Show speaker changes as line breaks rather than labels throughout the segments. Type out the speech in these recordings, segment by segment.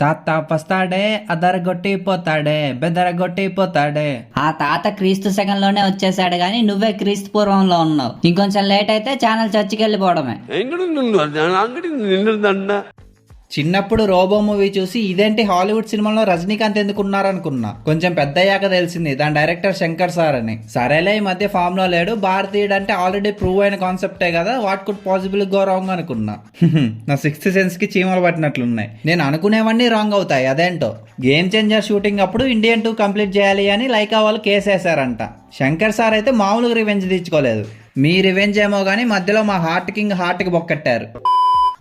తాత వస్తాడే అదరగొట్టిపోతాడే బెదరగొట్టిపోతాడే.
ఆ తాత క్రీస్తు శకంలోనే వచ్చేసాడు గాని నువ్వే క్రీస్తు పూర్వంలో ఉన్నావు. ఇంకొంచెం లేట్ అయితే ఛానల్ చర్చికి వెళ్ళిపోవడమే.
చిన్నప్పుడు రోబో మూవీ చూసి ఇదేంటి హాలీవుడ్ సినిమాలో రజనీకాంత్ ఎందుకున్నారనుకున్నా. కొంచెం పెద్దయ్యాక తెలిసింది దాని డైరెక్టర్ శంకర్ సార్ అని. సరేలే ఈ మధ్య ఫామ్ లో లేడు, భారతీయుడు అంటే ఆల్రెడీ ప్రూవ్ అయిన కాన్సెప్టే కదా, what could possible go wrong అనుకున్నా. నా సిక్స్త్ సెన్స్ కి చీమలు పట్టినట్లున్నాయి. నేను అనుకునేవన్నీ రాంగ్ అవుతాయి. అదేంటో గేమ్ చేంజర్ షూటింగ్ అప్పుడు ఇండియన్ 2 కంప్లీట్ చేయాలి అని లైకా వాళ్ళు కేసేశారంట. శంకర్ సార్ అయితే మామూలుగా రివెంజ్ తీర్చుకోలేదు. మీ రివెంజ్ ఏమో గానీ మధ్యలో మా హార్ట్ కి బొక్కట్టారు.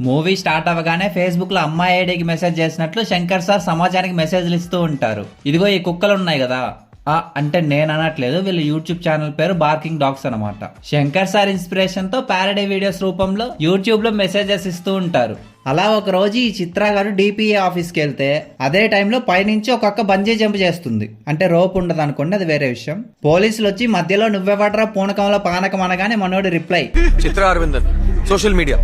మూవీ స్టార్ట్ అవ్వగానే ఫేస్బుక్ లో అమ్మాయి ఐడికి మెసేజ్ చేసినట్లు శంకర్ సార్ సమాజానికి మెసేజ్లు ఇస్తూ ఉంటారు. ఇదిగో ఈ కుక్కలు ఉన్నాయి కదా, అంటే నేను అనట్లేదు, వీళ్ళ యూట్యూబ్ ఛానల్ పేరు బార్కింగ్ డాగ్స్ అనమాట. శంకర్ సార్ ఇన్స్పిరేషన్ తో ప్యారడీ వీడియోస్ రూపంలో యూట్యూబ్ లో మెసేజెస్ ఇస్తూ ఉంటారు. అలా ఒక రోజు ఈ చిత్ర గారు డిపిఏ ఆఫీస్కి వెళ్తే అదే టైంలో పైనుంచి ఒక బంజీ జంప్ చేస్తుంది. అంటే రోప్ ఉండదు అనుకోండి, అది వేరే విషయం. పోలీసులు వచ్చి మధ్యలో నువ్వెవడ్రా పూనకంలో పానకం అనగానే మనోడు రిప్లై
చిత్ర అరవిందన్ సోషల్ మీడియా.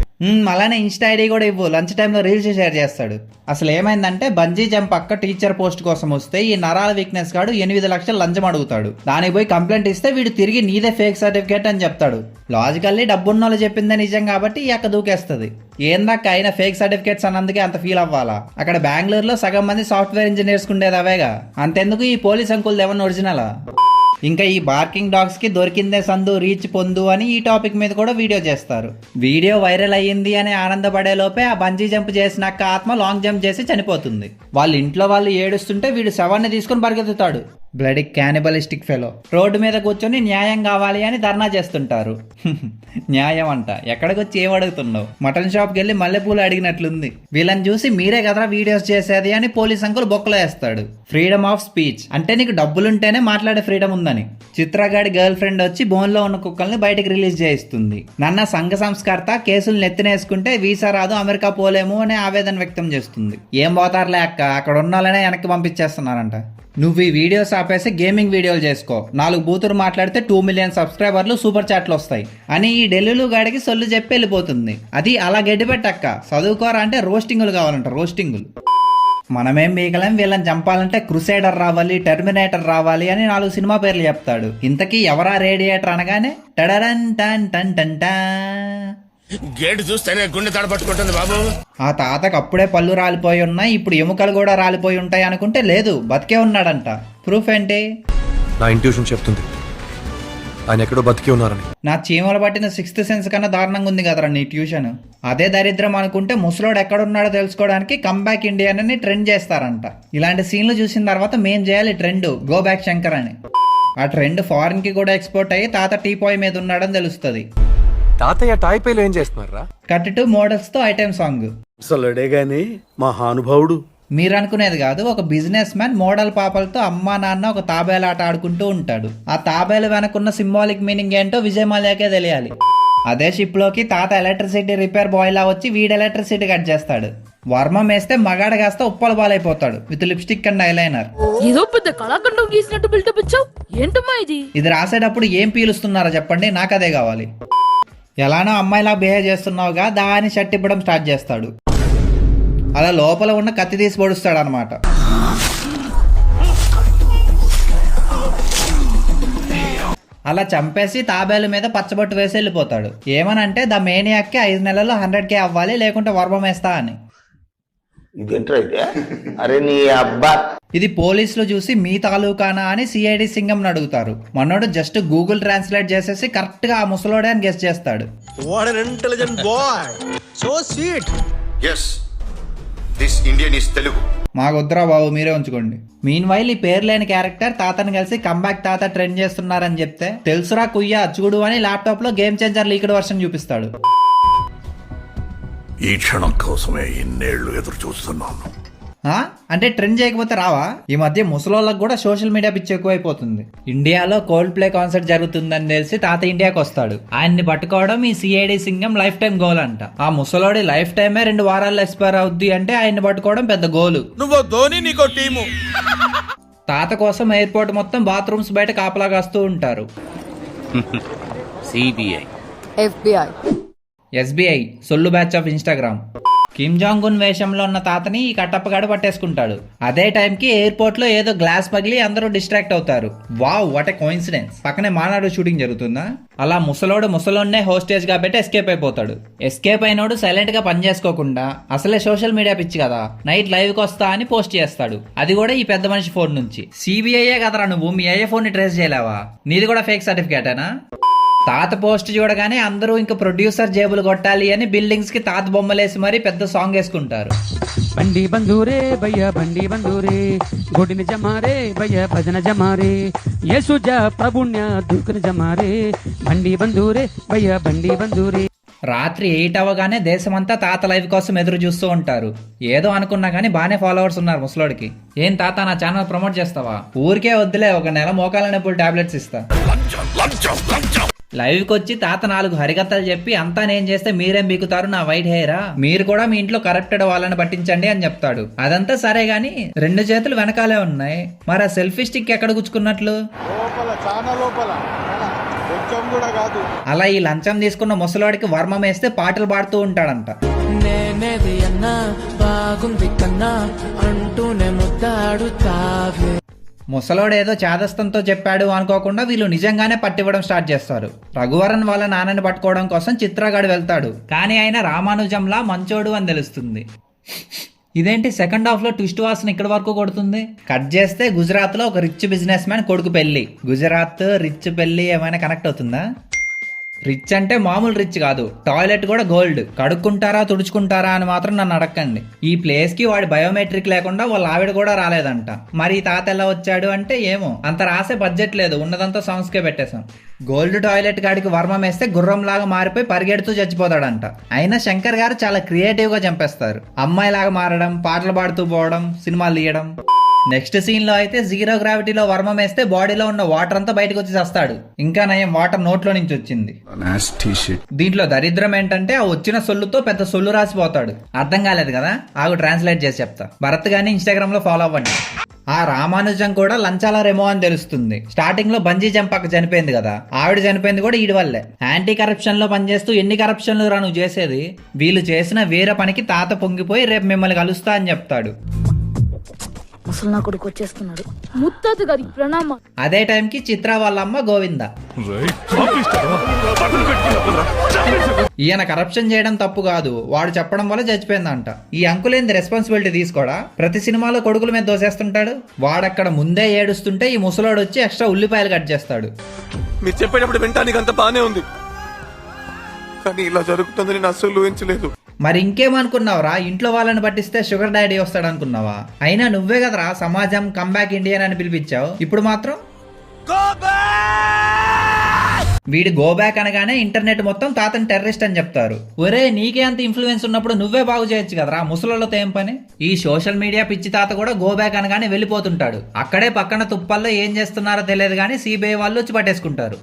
అలానే ఇన్స్టా ఐడి కూడా ఇవ్వు, లంచ్ టైంలో రీల్స్ షేర్ చేస్తాడు. అసలు ఏమైందంటే బంజీ జంప్ పక్క టీచర్ పోస్ట్ కోసం వస్తే ఈ నరాల వీక్నెస్ గాడు 8 లక్షలు లంచం అడుగుతాడు. దానికి పోయి కంప్లైంట్ ఇస్తే వీడు తిరిగి నీదే ఫేక్ సర్టిఫికేట్ అని చెప్తాడు. లాజికల్లీ డబ్బున్న వాళ్ళు చెప్పిందే నిజం కాబట్టి ఈ అక్క దూకేస్తుంది. ఏందాక అయినా ఫేక్ సర్టిఫికేట్స్ అన్నందుకే అంత ఫీల్ అవ్వాలా? అక్కడ బెంగళూరులో సగం మంది సాఫ్ట్వేర్ ఇంజనీర్స్ ఉండేది అవేగా, అంతెందుకు ఈ పోలీస్ అంకుల్ ఏమన్నా ఒరిజినలా? ఇంకా ఈ బార్కింగ్ డాగ్స్ కి దొరికిందే సందు రీచ్ పొందు అని ఈ టాపిక్ మీద కూడా వీడియో చేస్తారు. వీడియో వైరల్ అయ్యింది అని ఆనందపడే లోపే ఆ బంజీ జంప్ చేసినాక ఆత్మ లాంగ్ జంప్ చేసి చనిపోతుంది. వాళ్ళ ఇంట్లో వాళ్ళు ఏడుస్తుంటే వీడు శవాన్ని తీసుకుని పరిగెత్తుతాడు. Bloody cannibalistic fellow. రోడ్డు మీద కూర్చొని న్యాయం కావాలి అని ధర్నా చేస్తుంటారు. న్యాయం అంట, ఎక్కడికి వచ్చి ఏం అడుగుతున్నావు? మటన్ షాప్కి వెళ్ళి మల్లెపూలు అడిగినట్లుంది. వీళ్ళని చూసి మీరే కదరా వీడియోస్ చేసేది అని పోలీస్ అంకుల్ బొక్కలో వేస్తాడు. ఫ్రీడమ్ ఆఫ్ స్పీచ్ అంటే నీకు డబ్బులుంటేనే మాట్లాడే ఫ్రీడమ్ ఉందని. చిత్రగాడి గర్ల్ ఫ్రెండ్ వచ్చి బోన్లో ఉన్న కుక్కల్ని బయటకు రిలీజ్ చేయిస్తుంది. నన్న సంఘ సంస్కర్త కేసులు నెత్తినేసుకుంటే వీసా రాదు, అమెరికా పోలేము అనే ఆవేదన వ్యక్తం చేస్తుంది. ఏం పోతారులే అక్క, అక్కడ ఉన్న వాళ్ళనే వెనక్కి పంపించేస్తున్నారంట. నువ్వు ఈ వీడియోస్ ఆపేసి గేమింగ్ వీడియోలు చేసుకో, 4 బూతులు మాట్లాడితే 2 మిలియన్ సబ్స్క్రైబర్లు సూపర్ చాట్లు వస్తాయి అని ఈ ఢిల్లీలో గాడికి సొల్లు చెప్పి వెళ్ళిపోతుంది. అది అలా గడ్డిపెట్టక్క, చదువుకోరా అంటే రోస్టింగులు కావాలంట, రోస్టింగులు. మనమేం మీకలేం, వీళ్ళని చంపాలంటే క్రూసేడర్ రావాలి, టెర్మినేటర్ రావాలి అని 4 సినిమా పేర్లు చెప్తాడు. ఇంతకీ ఎవరా రేడియేటర్ అనగానే టడరన్ టన్ టన్ టన్ టా.
గేటు చూస్తేనే గుండె తడపట్టుకుంటుంది బాబు.
ఆ తాతకు అప్పుడే పళ్ళు రాలిపోయి ఉన్నాయి, ఇప్పుడు ఎముకలు కూడా రాలిపోయి ఉంటాయి అనుకుంటే లేదు, బతికే ఉన్నాడంట. ప్రూఫ్ ఏంటి?
నా ఇంట్యూషన్ చెప్తుంది ఆయన ఎక్కడో బతికి ఉన్నారని.
నా చీమలు పట్టిన సిక్స్త్ సెన్స్ కన్నా దారుణంగా ఉంది కదరా నీ ట్యూషన్. అదే దరిద్రం అనుకుంటే ముసలోడు ఎక్కడున్నాడో తెలుసుకోవడానికి కమ్బ్యాక్ ఇండియన్ అని ట్రెండ్ చేస్తారంట. ఇలాంటి సీన్లు చూసిన తర్వాత మేం చేయాలి ట్రెండ్ గో బ్యాక్ శంకర్ అని. ఆ ట్రెండ్ ఫారిన్ కి కూడా ఎక్స్పోర్ట్ అయ్యి తాత టీ పాయ్ మీద ఉన్నాడని తెలుస్తుంది.
తాతయ్య టాయ్పైలో ఏం చేస్తున్నారా?
కట్ టు మోడల్స్ తో ఐటెం సాంగ్.
అసలుడే గాని మహానుభావుడు.
మీరు అనుకునేది కాదు, ఒక బిజినెస్ మ్యాన్ మోడల్ పాపలతో అమ్మా నాన్న ఒక తాబేలు ఆట ఆడుకుంటూ ఉంటాడు. ఆ తాబేలు వెనకున్న సింబాలిక్ మీనింగ్ ఏంటో విజయ్ మల్యాకే తెలియాలి. అదే షిప్ లోకి తాత ఎలక్ట్రిసిటీ రిపేర్ బాయ్ లా వచ్చి వీడు ఎలక్ట్రిసిటీ కట్ చేస్తాడు. వర్మం వేస్తే మగాడ కాస్త ఉప్పల బాలైపోతాడు విత్ లిప్స్టిక్ అండ్ ఐలైనర్.
ఏదో పెద్ద కళాఖండం గీసినట్టు బిల్డప్ ఇచ్చావు, ఏంటమ్మా ఇది?
ఇది రాసేటప్పుడు ఏం పీలుస్తున్నారో చెప్పండి, నాకు అదే కావాలి. ఎలానో అమ్మాయిలా బిహేవ్ చేస్తున్నావుగా దాని షర్ట్ ఇవ్వడం స్టార్ట్ చేస్తాడు. అలా లోపల ఉన్న కత్తి తీసి పొడుస్తాడు అనమాట. అలా చంపేసి తాబేలు మీద పచ్చబొట్టు వేసి వెళ్ళిపోతాడు. ఏమనంటే ద మేనియాక్కి 5 నెలల్లో 100K అవ్వాలి, లేకుంటే వర్మం వేస్తా అని. ఇది పోలీసులు చూసి మీ తాలూకానా అని సిఐడి సింగం అడుగుతారు. మనోడు జస్ట్ గూగుల్ ట్రాన్స్లేట్ చేసేసి కరెక్ట్ గా ఆ ముసలోడే అని గెస్ చేస్తాడు. మాకొద్దురా బాబు, మీరే ఉంచుకోండి. మీన్ వైల్ ఈ పేరు లేని క్యారెక్టర్ తాతని కలిసి కంబ్యాక్ తాత ట్రెండ్ చేస్తున్నారని చెప్తే తెలుసురా కుయ్యా చూడు అని ల్యాప్టాప్ లో గేమ్ చేంజర్ లీక్డ్ వర్షన్ చూపిస్తాడు.
ఈ క్షణం కోసమే ఇన్నేళ్లు ఎదురు చూస్తున్నాను.
అంటే ట్రెండ్ చేయకపోతే రావా? ఈ మధ్య ముసలోళ్ళకి కూడా సోషల్ మీడియా పిచ్చి ఎక్కువైపోతుంది. ఇండియాలో కోల్డ్ ప్లే కాన్సర్ట్ జరుగుతుందని తెలిసి తాత ఇండియాకి వస్తాడు. ఆయన్ని పట్టుకోవడం ఈ CID Singham lifetime goal అంట. ఆ ముసలోడి లైఫ్ టైమే 2 వారాల్లో ఎక్స్పైర్ అవుద్ది అంటే ఆయన్ని పట్టుకోవడం పెద్ద గోలు.
నువ్వు ధోని, నీకో టీము.
తాత కోసం ఎయిర్పోర్ట్ మొత్తం బాత్రూమ్స్ బయట కాపలా కాస్తూ ఉంటారు.
సిబిఐ,
FBI,
SBI సొల్లు batch of Instagram. Kim Jong Un వేషంలో ఉన్న తాతని ఈ కట్టప్పగాడు పట్టేసుకుంటాడు. అదే టైంకి ఎయిర్పోర్ట్ లో ఏదో గ్లాస్ పగిలి అందరూ డిస్ట్రాక్ట్ అవుతారు. Wow, what a coincidence. పక్కనే మానాడు షూటింగ్ జరుగుతుందా? అలా ముసలోన్నే హోస్టేజ్ గా పెట్టి ఎస్కేప్ అయిపోతాడు. ఎస్కేప్ అయినోడు సైలెంట్ గా పని చేసుకోకుండా అసలే సోషల్ మీడియా పిచ్చి కదా, నైట్ లైవ్ కి వస్తా అని పోస్ట్ చేస్తాడు. అది కూడా ఈ పెద్ద మనిషి ఫోన్ నుంచి. సిబిఐయే కదరా నువ్వు, మీ అయ్యే ఫోన్ ని ట్రేస్ చేయలేవా? నీది కూడా ఫేక్ సర్టిఫికేటేనా? తాత పోస్ట్ చూడగానే అందరూ ఇంకా ప్రొడ్యూసర్ జేబులు కొట్టాలి అని బిల్డింగ్స్ కి తాత బొమ్మలేసి మరీ పెద్ద సాంగ్ వేసుకుంటారు.
బండి బందూరే భయ్య బండి బందూరే గుడిని జమారే భయ్య భజన జమారే యేసుజ ప్రభుణ్య దుర్గని జమారే బండి బందూరే భయ్య బండి బందూరే.
రాత్రి 8 అవగానే దేశమంతా తాత లైవ్ కోసం ఎదురు చూస్తూ ఉంటారు. ఏదో అనుకున్నా కానీ బానే ఫాలోవర్స్ ఉన్నారు ముసలోడికి. ఏం తాత నా ఛానల్ ప్రమోట్ చేస్తావా? ఊరికే వద్దులే, ఒక నెల మోకాల నొప్పులు టాబ్లెట్స్ ఇస్తా. లైవ్ కి వచ్చి తాత 4 హరికథలు చెప్పి అంతా నేను చేస్తే మీరేం బీకుతారు నా వైట్ హెయిరా, మీరు కూడా మీ ఇంట్లో కరప్టెడ్ వాళ్ళని పట్టించండి అని చెప్తాడు. అదంతా సరే గాని 2 చేతులు వెనకాలే ఉన్నాయి, మరి ఆ సెల్ఫీ స్టిక్ ఎక్కడ గుచ్చుకున్నట్లు? అలా ఈ లంచం తీసుకున్న ముసలాడికి వర్మం వేస్తే పాటలు పాడుతూ ఉంటాడంట.
నేనేది అన్నా బాగుంది కన్నా అంటూనే ముద్దాడుతావే.
ముసలోడు ఏదో చాదస్తంతో చెప్పాడు అనుకోకుండా వీళ్ళు నిజంగానే పట్టివ్వడం స్టార్ట్ చేస్తారు. రఘువరన్ వాళ్ళ నాన్నని పట్టుకోవడం కోసం చిత్రగాడు వెళ్తాడు. కానీ ఆయన రామానుజంలా మంచోడు అని తెలుస్తుంది. ఇదేంటి సెకండ్ హాఫ్ లో ట్విస్ట్ వాసన ఇక్కడ వరకు కొడుతుంది? కట్ చేస్తే గుజరాత్ లో ఒక రిచ్ బిజినెస్ మ్యాన్ కొడుకు పెళ్లి. గుజరాత్ రిచ్ పెళ్లి ఏమైనా కనెక్ట్ అవుతుందా? రిచ్ అంటే మామూలు రిచ్ కాదు, టాయిలెట్ కూడా గోల్డ్. కడుక్కుంటారా తుడుచుకుంటారా అని మాత్రం నన్ను అడగండి. ఈ ప్లేస్ కి వాడి బయోమెట్రిక్ లేకుండా వాళ్ళ ఆవిడ కూడా రాలేదంట. మరి ఈ తాత ఎలా వచ్చాడు అంటే ఏమో, అంత రాసే బడ్జెట్ లేదు, ఉన్నదంతా సాంగ్స్ కే పెట్టేశాం. గోల్డ్ టాయిలెట్ గాడికి వర్మం వేస్తే గుర్రం లాగా మారిపోయి పరిగెడుతూ చచ్చిపోతాడంట. అయినా శంకర్ గారు చాలా క్రియేటివ్ గా చంపేస్తారు. అమ్మాయి లాగా మారడం, పాటలు పాడుతూ పోవడం, సినిమాలు తీయడం. నెక్స్ట్ సీన్ లో అయితే జీరో గ్రావిటీలో వర్మం వేస్తే బాడీలో ఉన్న వాటర్ అంతా బయటకు వచ్చి వస్తాడు. ఇంకా నయం వాటర్ నోట్లో నుంచి వచ్చింది. దీంట్లో దరిద్రం ఏంటంటే ఆ వచ్చిన సొల్లుతో పెద్ద సొల్లు రాసిపోతాడు. అర్థం కాలేదు కదా, ఆగు ట్రాన్స్లేట్ చేసి చెప్తా. భరత్ గాని ఇన్స్టాగ్రామ్ లో ఫాలో అవ్వండి. ఆ రామానుజం కూడా లంచాలరేమో అని తెలుస్తుంది. స్టార్టింగ్ లో బంజీ జంపక్క చనిపోయింది కదా, ఆవిడ చనిపోయింది కూడా ఈడి వల్లే. యాంటీ కరప్షన్ లో పనిచేస్తూ ఎన్ని కరప్షన్లు రా నువ్వు చేసేది? వీళ్ళు చేసిన వేరే పనికి తాత పొంగిపోయి రేపు మిమ్మల్ని కలుస్తా అని చెప్తాడు.
అసలు నా కొడుకు వచ్చేస్తున్నాడు. ముత్తాత గారికి ప్రణామం.
అదే టైంకి చిత్ర వాళ్ళ అమ్మ గోవింద. ఈయన కరప్షన్ చేయడం తప్పు కాదు, వాడు చెప్పడం వల్ల చచ్చిపోయిందంట. ఈ అంకులేంది రెస్పాన్సిబిలిటీ తీసుకోడా? ప్రతి సినిమాలో కొడుకుల మీద దోసేస్తుంటాడు. వాడక్కడ ముందే ఏడుస్తుంటే ఈ ముసలోడు వచ్చి ఎక్స్ట్రా ఉల్లిపాయలు కట్ చేస్తాడు.
మీరు చెప్పేటప్పుడు వినటానికి అంత బానే ఉంది, కానీ ఇలా జరుగుతుందని నేను అస్సలు ఊహించలేదు.
మరి ఇంకేమనుకున్నావురా, ఇంట్లో వాళ్ళని పట్టిస్తే షుగర్ డాడీ వస్తాడు అనుకున్నావా? అయినా నువ్వే కదరా సమాజం కంబ్యాక్ ఇండియన్ అని పిలిపించావు. ఇప్పుడు మాత్రం వీడు గో బ్యాక్ అనగానే ఇంటర్నెట్ మొత్తం తాతని టెర్రరిస్ట్ అని చెప్తారు. ఒరే నీకే అంత ఇన్ఫ్లుయెన్స్ ఉన్నప్పుడు నువ్వే బాగు చేయొచ్చు కదరా, ముసలితో ఏం పని? ఈ సోషల్ మీడియా పిచ్చి తాత కూడా గో బ్యాక్ అనగానే వెళ్ళిపోతుంటాడు. అక్కడే పక్కన తుప్పల్లో ఏం చేస్తున్నారో తెలియదు కానీ సిబిఐ వాళ్ళు వచ్చి పట్టేసుకుంటారు.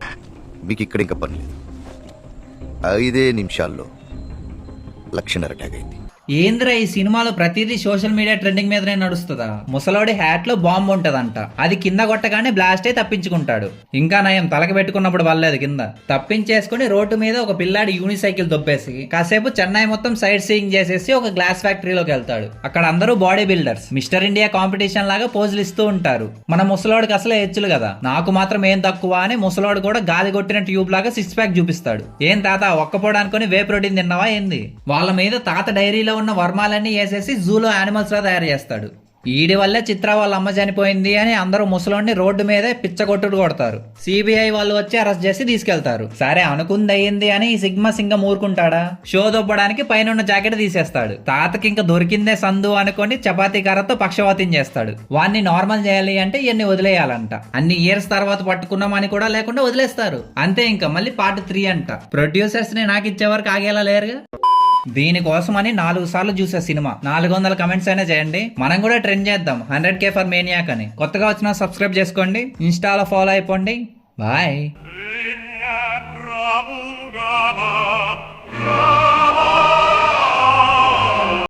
మీకు ఇక్కడ ఇంకా పని లేదు, 5 నిమిషాల్లో 1,00,000 ట్యాగ్ అయింది.
ఏంద్రా ఈ సినిమాలో ప్రతిదీ సోషల్ మీడియా ట్రెండింగ్ మీదనే నడుస్తుందా? ముసలోడి హ్యాట్ లో బాంబు ఉంటదంట, అది కింద కొట్టగానే బ్లాస్ట్ అయి తప్పించుకుంటాడు. ఇంకా నయం తలక పెట్టుకున్నప్పుడు వల్లేదు కింద. తప్పించేసుకుని రోడ్డు మీద ఒక పిల్లాడి యూనిసైకిల్ దొబ్బేసి కాసేపు చెన్నై మొత్తం సైడ్ సీయింగ్ చేసేసి ఒక గ్లాస్ ఫ్యాక్టరీలోకి వెళ్తాడు. అక్కడ అందరూ body builders, mister India competition లాగా పోజులు ఇస్తూ ఉంటారు. మన ముసలోడికి అసలే హెచ్చులు కదా, నాకు మాత్రం ఏం తక్కువ అని ముసలోడు కూడా గాలి కొట్టిన ట్యూబ్ లాగా 6 ప్యాక్ చూపిస్తాడు. ఏం తాత ఒక్కపోవడానికి వే ప్రోటీన్ తిన్నావా ఏంది? వాళ్ళ మీద తాత డైరీలో ఉన్న వర్మాలన్నీ వేసేసి జూలో యానిమల్స్ లా తయారు చేస్తాడు. ఈడి వల్లే చిత్ర వాళ్ళ అమ్మ చనిపోయింది అని అందరూ ముసలోడిని రోడ్డు మీదే పిచ్చగొట్టుడు కొడతారు. సిబిఐ వాళ్ళు వచ్చి అరెస్ట్ చేసి తీసుకెళ్తారు. సరే అనుకుంది అయ్యింది అని ఈ సిగ్మా సింగం ఊరుకుంటాడా? షో దొబ్బడానికి పైన జాకెట్ తీసేస్తాడు. తాతకి ఇంకా దొరికిందే సందు అనుకొని చపాతీ కర్రతో పక్షవాతం చేస్తాడు. వాడిని నార్మల్ చేయాలి అంటే ఇవన్నీ వదిలేయాలంట. అన్ని ఇయర్స్ తర్వాత పట్టుకున్నామని కూడా లేకుండా వదిలేస్తారు. అంతే, ఇంకా మళ్ళీ పార్ట్ 3 అంట. ప్రొడ్యూసర్స్ ని నాకు ఇచ్చే వరకు ఆగేలా లేరుగా. దీనికోసమని 4 సార్లు చూసే సినిమా 400 కమెంట్స్ అయినా చేయండి. మనం కూడా ట్రెండ్ చేద్దాం 100K ఫర్ మేనియాక్ అని. కొత్తగా వచ్చినా సబ్స్క్రైబ్ చేసుకోండి, ఇన్స్టాలో ఫాలో అయిపోండి. బాయ్.